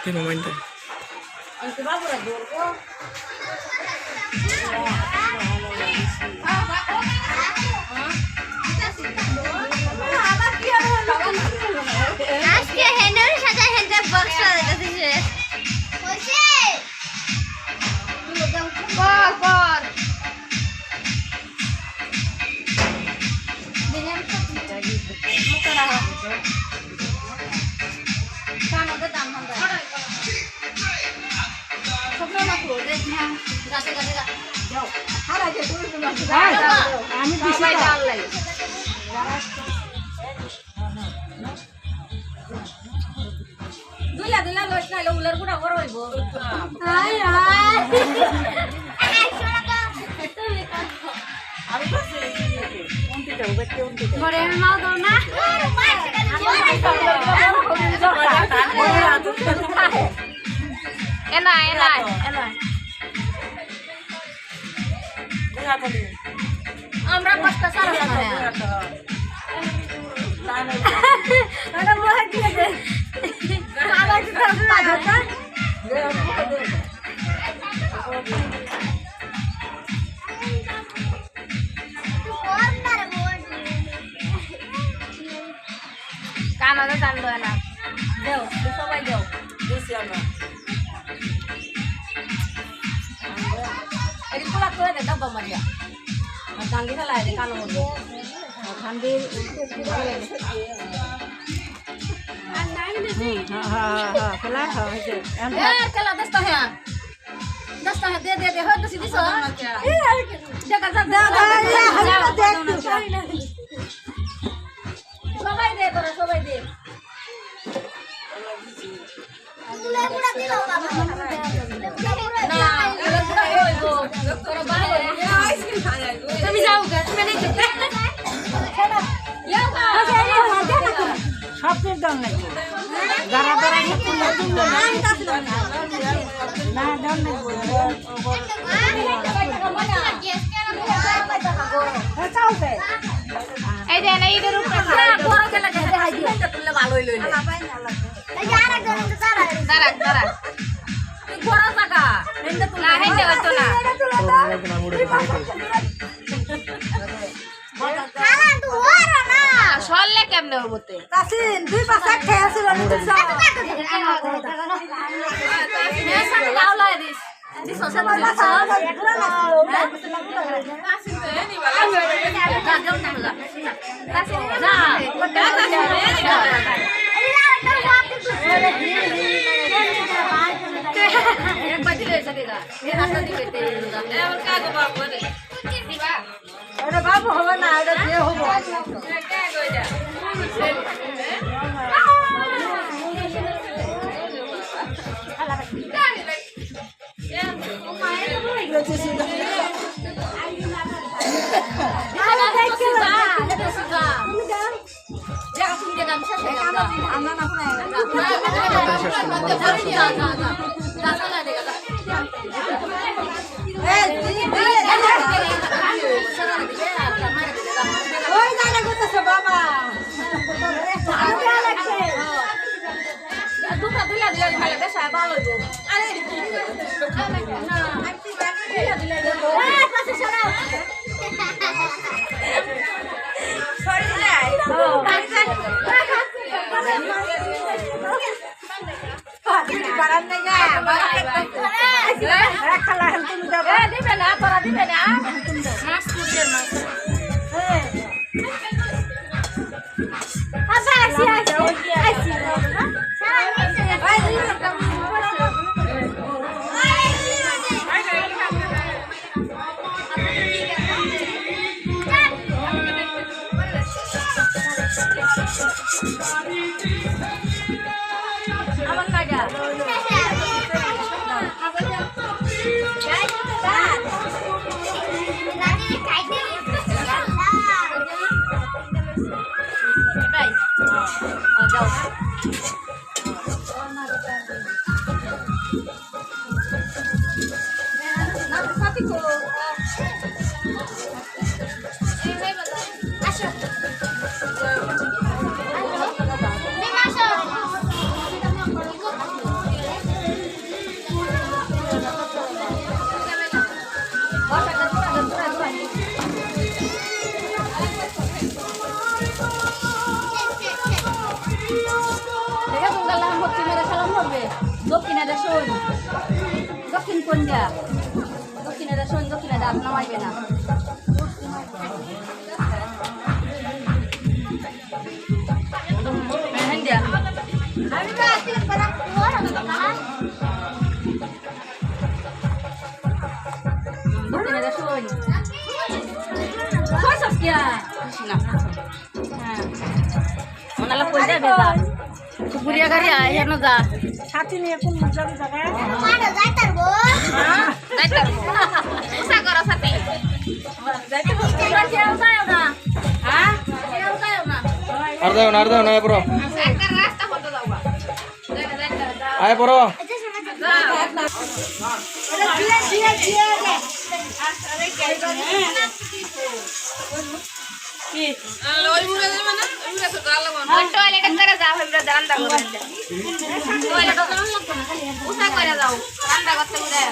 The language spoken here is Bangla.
Di momento. Itu babu ra dor ko. আজকে হেনের সাথে হেনটা বক্স লাগাতে দিছে কইছে কর কর দিলেন মুকরা কানো তো দাম হল সব না করে না গাতে গাতে যাও হারা যে তুই আমি সবাই ডাল লাই দুলা দুলা লস না লো উলার গুড়া বড় হইবো হাই হাই আমি বসে উনটি দাও বেটে উনটি দাও বড় মাও দাও না এনা এনা এনা আমরা কষ্ট সারা ana boleh dia deh kalau kita belajar kan kan ada tanda enak jauh coba jauh di sana ini pula tuh ada apa Maria tanggi salah ada kan mau ঠান্ডি খেলা হয়েছে খেলা 10 টাকা 10 টাকা দে দে দে হয়তো সিধি সব দেখা যাক সবাই দে তোরা সবাই দে না পুরা হইবো তোরা বাইরে তুমি যাও গা তুমি নেই সবচেয়ে দাম নাকি যারা যারা না দাম নাকি এই যে না এইটার উপরে বড় খেলা খেতে হাই দিও তুললে ভালোই লইলে দাঁড়া দাঁড়া তুই বড় টাকা হেন্ডে তুল না হেন্ডে হইতো না সরলে কেমনে হবতে তাসিন দুই পাশে খেয়ে ছিল নিতে যাও লাউ লাই দিস দিস সব বাবু হবে না এটা দিয়ে হবো দিবে না তোরা দিবে না মাছ কুড়িয়ে মাছ আসি আসি আসি আমার কাজা দেখে তুমি গেলাম পশ্চিমের সালাম হবে দক্ষিণে শোন দক্ষিণ কোনটা দক্ষিণে শোন দক্ষিণে দাঁত নামাইবে না Kuburia karya, ya naga. সাথী নিয়ে কোন যাবি জায়গায় Usa karo sate. Jaite ko kaya usayo na. Ha? Kaya usayo na. अर्धा ना आहे बरो Sakar rasta hoto daw ba. आहे बरो Toilet করে যাও আমরা রান্না করে। Toilet করে লাগতো না খালি। উসা করে যাও রান্না করতে ঘুরে।